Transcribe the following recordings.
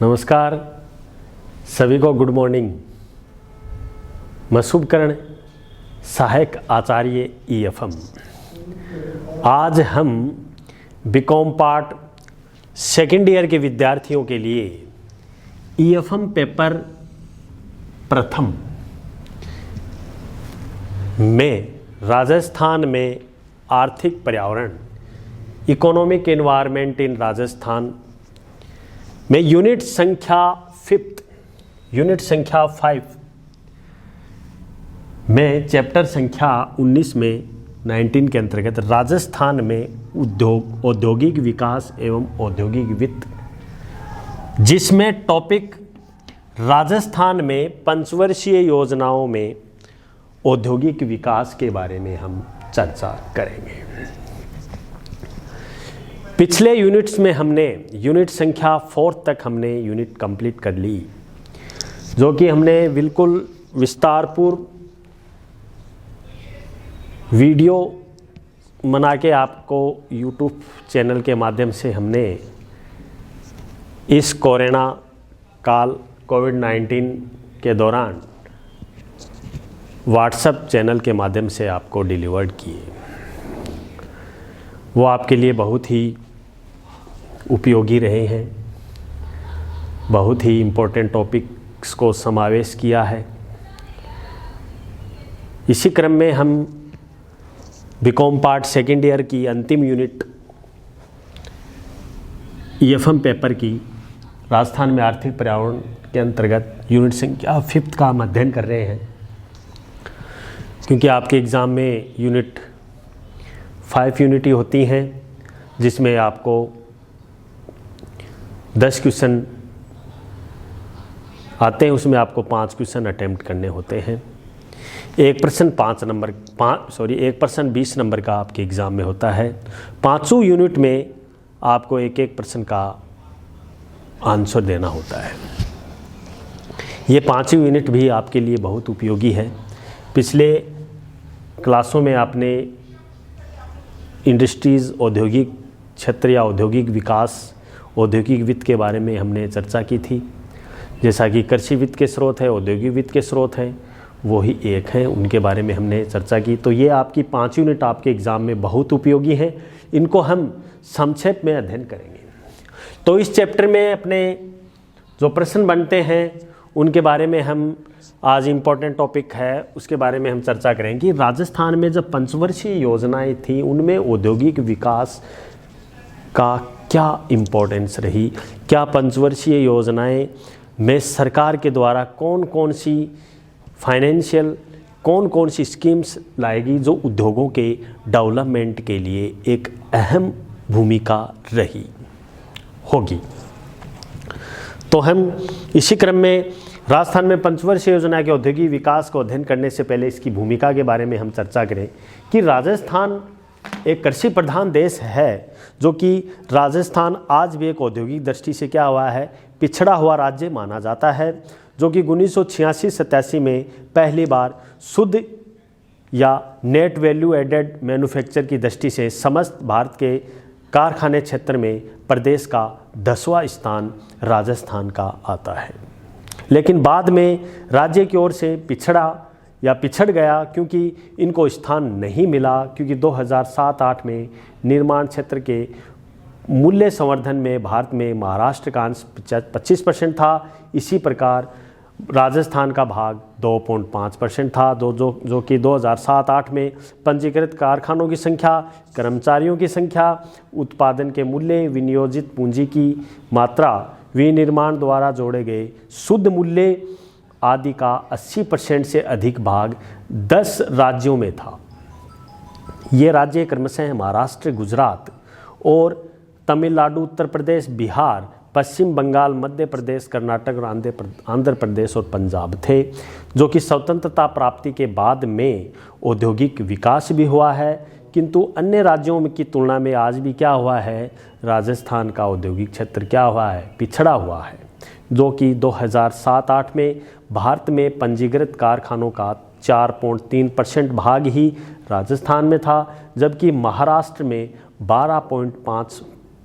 नमस्कार सभी को, गुड मॉर्निंग। मैं शुभकरण, सहायक आचार्य EFM। आज हम बीकॉम पार्ट सेकेंड ईयर के विद्यार्थियों के लिए EFM पेपर प्रथम में राजस्थान में आर्थिक पर्यावरण, इकोनॉमिक एनवायरनमेंट इन राजस्थान में यूनिट संख्या 5 में चैप्टर संख्या 19 में 19 के अंतर्गत राजस्थान में औद्योगिक विकास एवं औद्योगिक वित्त, जिसमें टॉपिक राजस्थान में पंचवर्षीय योजनाओं में औद्योगिक विकास के बारे में हम चर्चा करेंगे। पिछले यूनिट्स में हमने यूनिट संख्या 4 तक हमने यूनिट कंप्लीट कर ली, जो कि हमने बिल्कुल विस्तारपूर्व वीडियो बना के आपको यूट्यूब चैनल के माध्यम से हमने इस कोरोना काल कोविड-19 के दौरान व्हाट्सएप चैनल के माध्यम से आपको डिलीवर्ड किए। वो आपके लिए बहुत ही उपयोगी रहे हैं, बहुत ही इम्पोर्टेंट टॉपिक्स को समावेश किया है। इसी क्रम में हम बीकॉम पार्ट सेकेंड ईयर की अंतिम यूनिट EFM पेपर की राजस्थान में आर्थिक पर्यावरण के अंतर्गत यूनिट संख्या 5 का हम अध्ययन कर रहे हैं, क्योंकि आपके एग्ज़ाम में यूनिट 5 यूनिट ही होती हैं, जिसमें आपको 10 क्वेश्चन आते हैं, उसमें आपको 5 क्वेश्चन अटेम्प्ट करने होते हैं। एक प्रश्न 20 नंबर का आपके एग्ज़ाम में होता है। 5 यूनिट में आपको एक प्रश्न का आंसर देना होता है। ये 5 यूनिट भी आपके लिए बहुत उपयोगी है। पिछले क्लासों में आपने इंडस्ट्रीज़, औद्योगिक क्षेत्र या औद्योगिक विकास, औद्योगिक वित्त के बारे में हमने चर्चा की थी। जैसा कि कृषि वित्त के स्रोत है, औद्योगिक वित्त के स्रोत हैं, वो ही एक हैं, उनके बारे में हमने चर्चा की। तो ये आपकी 5 यूनिट आपके एग्ज़ाम में बहुत उपयोगी हैं। इनको हम संक्षेप में अध्ययन करेंगे। तो इस चैप्टर में अपने जो प्रश्न बनते हैं उनके बारे में हम आज इम्पोर्टेंट टॉपिक है उसके बारे में हम चर्चा करेंगे। राजस्थान में जब पंचवर्षीय योजनाएं थी, उनमें औद्योगिक विकास का क्या इम्पोर्टेंस रही, क्या पंचवर्षीय योजनाएं में सरकार के द्वारा कौन कौन सी फाइनेंशियल, कौन कौन सी स्कीम्स लाएगी जो उद्योगों के डेवलपमेंट के लिए एक अहम भूमिका रही होगी। तो हम इसी क्रम में राजस्थान में पंचवर्षीय योजना के औद्योगिक विकास को अध्ययन करने से पहले इसकी भूमिका के बारे में हम चर्चा करें कि राजस्थान एक कृषि प्रधान देश है, जो कि राजस्थान आज भी एक औद्योगिक दृष्टि से क्या हुआ है, पिछड़ा हुआ राज्य माना जाता है, जो कि 1986-87 में पहली बार शुद्ध या नेट वैल्यू एडेड मैन्युफैक्चर की दृष्टि से समस्त भारत के कारखाने क्षेत्र में प्रदेश का 10वां स्थान राजस्थान का आता है। लेकिन बाद में राज्य की ओर से पिछड़ गया, क्योंकि इनको स्थान नहीं मिला, क्योंकि 2007-8 में निर्माण क्षेत्र के मूल्य संवर्धन में भारत में महाराष्ट्र का अंश 25% था। इसी प्रकार राजस्थान का भाग 2.5% था, जो कि 2007-8 में पंजीकृत कारखानों की संख्या, कर्मचारियों की संख्या, उत्पादन के मूल्य, विनियोजित पूंजी की मात्रा, विनिर्माण द्वारा जोड़े गए शुद्ध मूल्य आदि का 80% से अधिक भाग 10 राज्यों में था। ये राज्य क्रमशः महाराष्ट्र, गुजरात और तमिलनाडु, उत्तर प्रदेश, बिहार, पश्चिम बंगाल, मध्य प्रदेश, कर्नाटक और आंध्र प्रदेश और पंजाब थे, जो कि स्वतंत्रता प्राप्ति के बाद में औद्योगिक विकास भी हुआ है। किंतु अन्य राज्यों की तुलना में आज भी क्या हुआ है, राजस्थान का औद्योगिक क्षेत्र क्या हुआ है, पिछड़ा हुआ है, जो कि 2007-8 में भारत में पंजीकृत कारखानों का 4.3% भाग ही राजस्थान में था, जबकि महाराष्ट्र में 12.5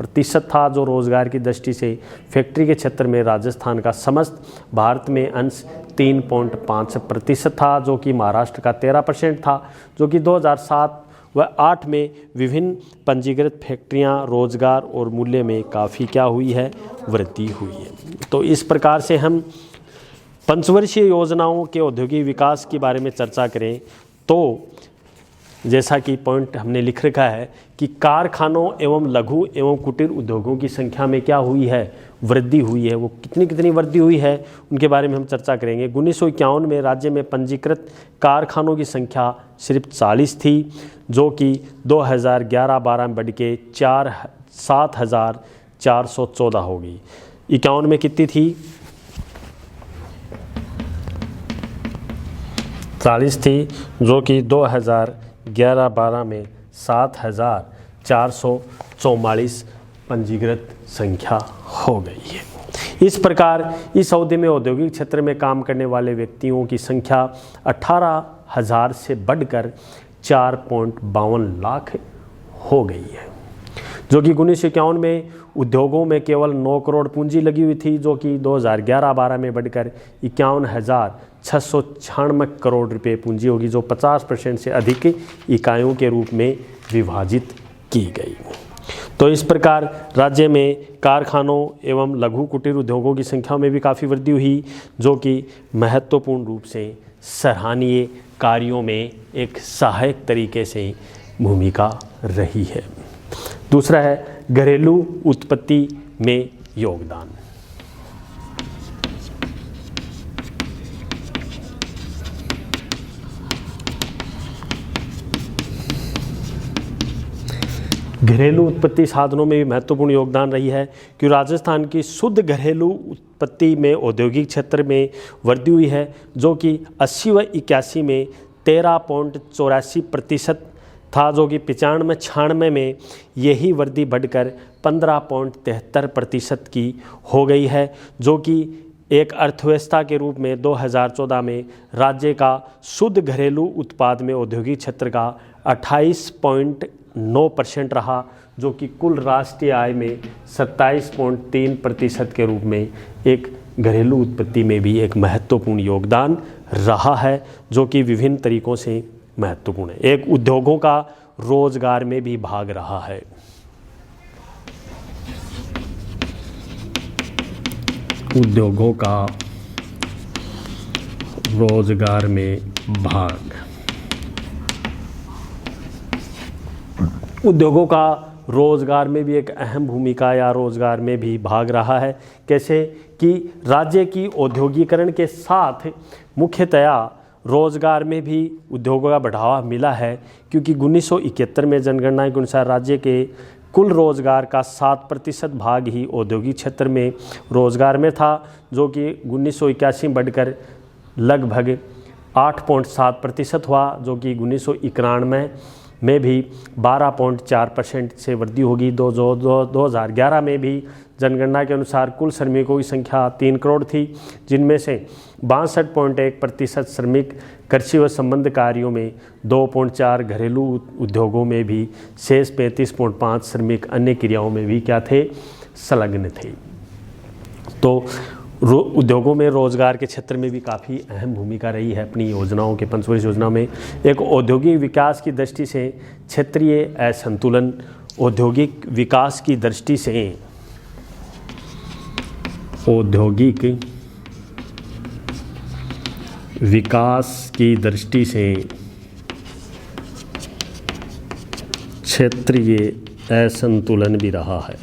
प्रतिशत था, जो रोजगार की दृष्टि से फैक्ट्री के क्षेत्र में राजस्थान का समस्त भारत में अंश 3.5% था, जो कि महाराष्ट्र का 13% था, जो कि 2007 व 8 में विभिन्न पंजीकृत फैक्ट्रियां, रोजगार और मूल्य में काफ़ी क्या हुई है, वृद्धि हुई है। तो इस प्रकार से हम पंचवर्षीय योजनाओं के औद्योगिक विकास के बारे में चर्चा करें तो जैसा कि पॉइंट हमने लिख रखा है कि कारखानों एवं लघु एवं कुटीर उद्योगों की संख्या में क्या हुई है, वृद्धि हुई है। वो कितनी वृद्धि हुई है उनके बारे में हम चर्चा करेंगे। 1951 में राज्य में पंजीकृत कारखानों की संख्या सिर्फ 40 थी, जो कि 2011-12 में बढ़ के 7,414 हो गई। 51 में कितनी थी, 40 थी, जो कि 2011-12 में 7,444 पंजीकृत संख्या हो गई है। इस प्रकार इस अवधि में औद्योगिक क्षेत्र में काम करने वाले व्यक्तियों की संख्या 18,000 से बढ़कर 4.52 लाख हो गई है, जो कि 1951 में उद्योगों में केवल 9 करोड़ पूंजी लगी हुई थी, जो कि 2011-12 में बढ़कर 51,696 करोड़ रुपए पूंजी होगी, जो 50% से अधिक इकाइयों के रूप में विभाजित की गई। तो इस प्रकार राज्य में कारखानों एवं लघु कुटीर उद्योगों की संख्या में भी काफ़ी वृद्धि हुई, जो कि महत्वपूर्ण रूप से सराहनीय कार्यों में एक सहायक तरीके से भूमिका रही है। दूसरा है घरेलू उत्पत्ति में योगदान। घरेलू उत्पत्ति साधनों में भी महत्वपूर्ण योगदान रही है, कि राजस्थान की शुद्ध घरेलू उत्पत्ति में औद्योगिक क्षेत्र में वृद्धि हुई है, जो कि 80 व 81 में 13.84% था, जो कि 95-96 में यही वृद्धि बढ़कर 15.73% की हो गई है, जो कि एक अर्थव्यवस्था के रूप में 2014 में राज्य का शुद्ध घरेलू उत्पाद में औद्योगिक क्षेत्र का 28.9% रहा, जो कि कुल राष्ट्रीय आय में 27.3% के रूप में एक घरेलू उत्पत्ति में भी एक महत्वपूर्ण योगदान रहा है, जो कि विभिन्न तरीकों से महत्वपूर्ण है। एक उद्योगों का रोजगार में भी भाग रहा है। उद्योगों का रोजगार में भाग, उद्योगों का रोजगार में भी एक अहम भूमिका या रोजगार में भी भाग रहा है। कैसे कि राज्य की औद्योगिकरण के साथ मुख्यतया रोजगार में भी उद्योगों का बढ़ावा मिला है, क्योंकि 1971 में जनगणना के अनुसार राज्य के कुल रोजगार का 7% भाग ही औद्योगिक क्षेत्र में रोजगार में था, जो कि 1981 में बढ़कर लगभग 8.7% हुआ, जो कि 1991 में भी 12.4% से वृद्धि होगी। 2011 में भी जनगणना के अनुसार कुल श्रमिकों की संख्या 3 करोड़ थी, जिनमें से 62.1% श्रमिक कृषि व संबंध कार्यों में, 2.4 घरेलू उद्योगों में भी, शेष 35.5 श्रमिक अन्य क्रियाओं में भी क्या थे, संलग्न थे। तो उद्योगों में रोजगार के क्षेत्र में भी काफ़ी अहम भूमिका रही है अपनी योजनाओं के पंचवर्षीय योजना में। एक औद्योगिक विकास की दृष्टि से क्षेत्रीय असंतुलन, औद्योगिक विकास की दृष्टि से औद्योगिक विकास की दृष्टि से क्षेत्रीय असंतुलन भी रहा है।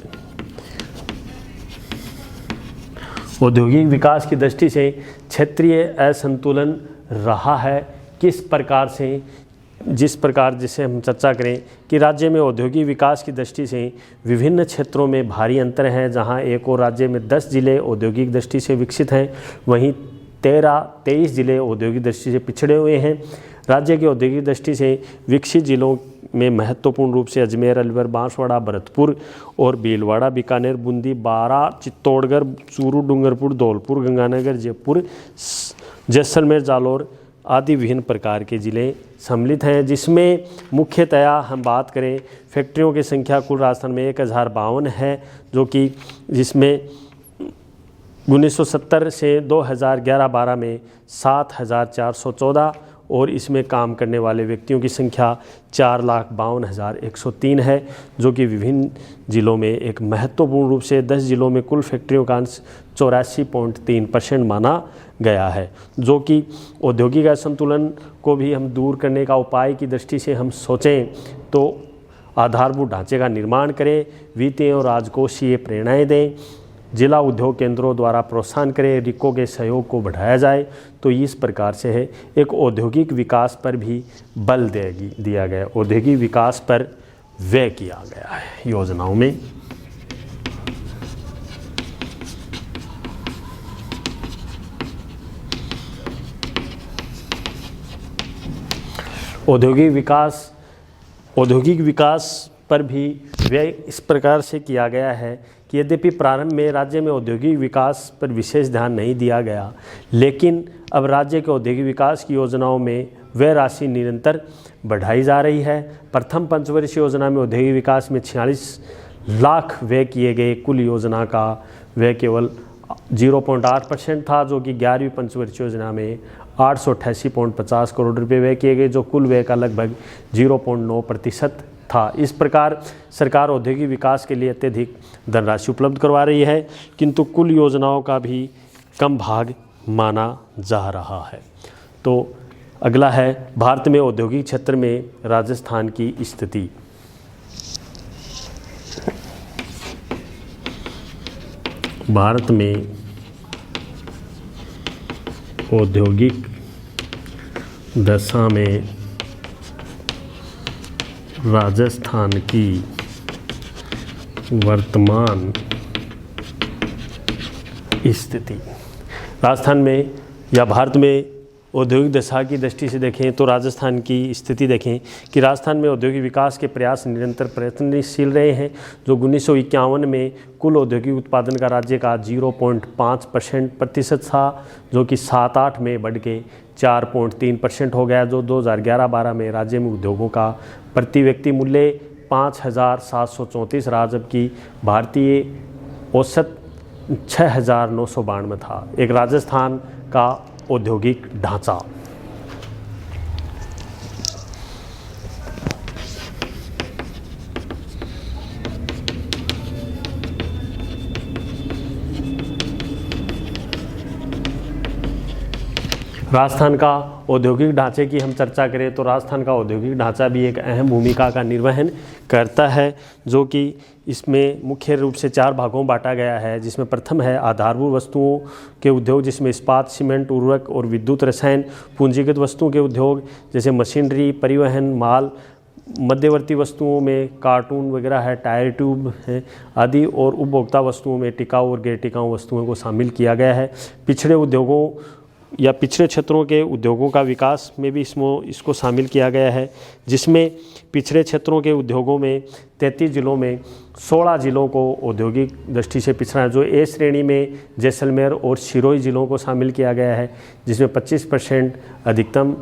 औद्योगिक विकास की दृष्टि से क्षेत्रीय असंतुलन रहा है। किस प्रकार से, जिस प्रकार जिसे हम चर्चा करें कि राज्य में औद्योगिक विकास की दृष्टि से विभिन्न क्षेत्रों में भारी अंतर है। जहां एक और राज्य में 10 जिले औद्योगिक दृष्टि से विकसित हैं, वहीं 23 जिले औद्योगिक दृष्टि से पिछड़े हुए हैं। राज्य की औद्योगिक दृष्टि से विकसित जिलों में महत्वपूर्ण रूप से अजमेर, अलवर, बांसवाड़ा, भरतपुर और भीलवाड़ा, बीकानेर, बूंदी, बारां, चित्तौड़गढ़, चूरू, डूंगरपुर, धौलपुर, गंगानगर, जयपुर, जैसलमेर, जालौर आदि विभिन्न प्रकार के ज़िले सम्मिलित हैं, जिसमें मुख्यतया हम बात करें फैक्ट्रियों की संख्या कुल राजस्थान में 1052 है, जो कि जिसमें 1970 से 2011-12 में 7414 और इसमें काम करने वाले व्यक्तियों की संख्या 4,52,103 है, जो कि विभिन्न ज़िलों में एक महत्वपूर्ण रूप से 10 ज़िलों में कुल फैक्ट्रियों का अंश 84.3% माना गया है, जो कि औद्योगिक असंतुलन को भी हम दूर करने का उपाय की दृष्टि से हम सोचें तो आधारभूत ढांचे का निर्माण करें, वित्तीय और राजकोषीय प्रेरणाएँ दें, जिला उद्योग केंद्रों द्वारा प्रोत्साहन करें, रिको के सहयोग को बढ़ाया जाए। तो इस प्रकार से है एक औद्योगिक विकास पर भी बल दिया गया, औद्योगिक विकास पर व्यय किया गया है योजनाओं में। औद्योगिक विकास पर भी व्यय इस प्रकार से किया गया है कि यद्यपि प्रारंभ में राज्य में औद्योगिक विकास पर विशेष ध्यान नहीं दिया गया, लेकिन अब राज्य के औद्योगिक विकास की योजनाओं में व्यय राशि निरंतर बढ़ाई जा रही है। प्रथम पंचवर्षीय योजना में औद्योगिक विकास में 46 लाख व्यय किए गए, कुल योजना का व्यय केवल 0.8% था, जो कि 11वीं पंचवर्षीय योजना में 888.50 करोड़ रुपये व्यय किए गए, जो कुल व्यय का लगभग 0.9% था। इस प्रकार सरकार औद्योगिक विकास के लिए अत्यधिक धनराशि उपलब्ध करवा रही है, किंतु कुल योजनाओं का भी कम भाग माना जा रहा है। तो अगला है भारत में औद्योगिक क्षेत्र में राजस्थान की स्थिति। भारत में औद्योगिक दशा में राजस्थान की वर्तमान स्थिति। राजस्थान में या भारत में औद्योगिक दशा की दृष्टि से देखें तो राजस्थान की स्थिति देखें कि राजस्थान में औद्योगिक विकास के प्रयास निरंतर प्रयत्नशील रहे हैं, जो 1951 में कुल औद्योगिक उत्पादन का राज्य का 0.5% था, जो कि 7-8 में बढ़ के 4.3% हो गया, जो 2011-12 में राज्य में उद्योगों का प्रति व्यक्ति मूल्य 5,734 रहा, जबकि भारतीय औसत 6,992 था। एक राजस्थान का औद्योगिक ढांचा। राजस्थान का औद्योगिक ढांचे की हम चर्चा करें तो राजस्थान का औद्योगिक ढांचा भी एक अहम भूमिका का निर्वहन करता है, जो कि इसमें मुख्य रूप से 4 भागों में बांटा गया है, जिसमें प्रथम है आधारभूत वस्तुओं के उद्योग, जिसमें इस्पात, सीमेंट, उर्वरक और विद्युत, रसायन। पूंजीगत वस्तुओं के उद्योग जैसे मशीनरी, परिवहन, माल। मध्यवर्ती वस्तुओं में कार्टून वगैरह है, टायर ट्यूब है आदि, और उपभोक्ता वस्तुओं में टिकाऊ और गैर टिकाऊ वस्तुओं को शामिल किया गया है। पिछड़े उद्योगों या पिछड़े क्षेत्रों के उद्योगों का विकास में भी इसको शामिल किया गया है, जिसमें पिछड़े क्षेत्रों के उद्योगों में 33 जिलों में 16 जिलों को औद्योगिक दृष्टि से पिछड़ा है, जो ए श्रेणी में जैसलमेर और सिरोही जिलों को शामिल किया गया है, जिसमें 25% अधिकतम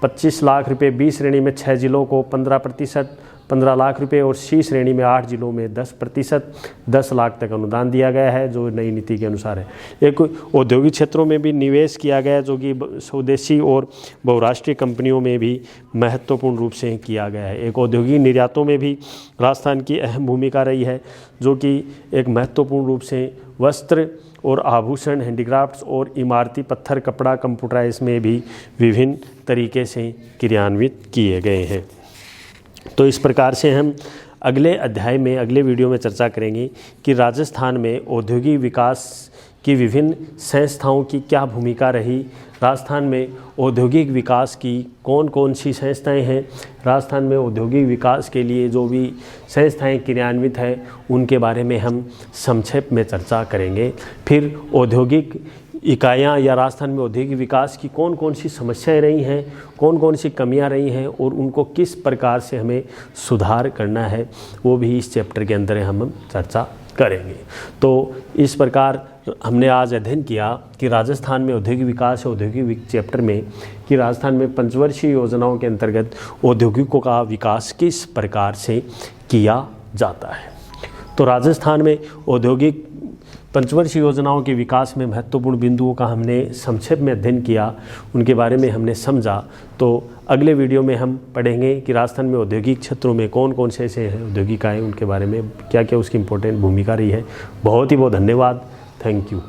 25 लाख रुपये, बी श्रेणी में 6 जिलों को 15% 15 लाख रुपए, और सी श्रेणी में 8 जिलों में 10% 10 लाख तक अनुदान दिया गया है, जो नई नीति के अनुसार है। एक औद्योगिक क्षेत्रों में भी निवेश किया गया, जो कि स्वदेशी और बहुराष्ट्रीय कंपनियों में भी महत्वपूर्ण रूप से किया गया है। एक औद्योगिक निर्यातों में भी राजस्थान की अहम भूमिका रही है, जो कि एक महत्वपूर्ण रूप से वस्त्र और आभूषण, हैंडीक्राफ्ट्स और इमारती पत्थर, कपड़ा, कंप्यूटराइज में भी विभिन्न तरीके से क्रियान्वित किए गए हैं। तो इस प्रकार से हम अगले अध्याय में, अगले वीडियो में चर्चा करेंगे कि राजस्थान में औद्योगिक विकास की विभिन्न संस्थाओं की क्या भूमिका रही, राजस्थान में औद्योगिक विकास की कौन कौन सी संस्थाएं हैं, राजस्थान में औद्योगिक विकास के लिए जो भी संस्थाएं क्रियान्वित हैं उनके बारे में हम संक्षेप में चर्चा करेंगे। फिर औद्योगिक इकाइयाँ या राजस्थान में औद्योगिक विकास की कौन कौन सी समस्याएं रही हैं, कौन कौन सी कमियां रही हैं और उनको किस प्रकार से हमें सुधार करना है, वो भी इस चैप्टर के अंदर हम चर्चा करेंगे। तो इस प्रकार हमने आज अध्ययन किया कि राजस्थान में औद्योगिक विकास औद्योगिक चैप्टर में कि राजस्थान में पंचवर्षीय योजनाओं के अंतर्गत औद्योगिकों का विकास किस प्रकार से किया जाता है। तो राजस्थान में औद्योगिक पंचवर्षीय योजनाओं के विकास में महत्वपूर्ण बिंदुओं का हमने संक्षेप में अध्ययन किया, उनके बारे में हमने समझा। तो अगले वीडियो में हम पढ़ेंगे कि राजस्थान में औद्योगिक क्षेत्रों में कौन कौन से ऐसे औद्योगिक आए, उनके बारे में क्या क्या उसकी इम्पोर्टेंट भूमिका रही है। बहुत ही बहुत धन्यवाद। Thank you.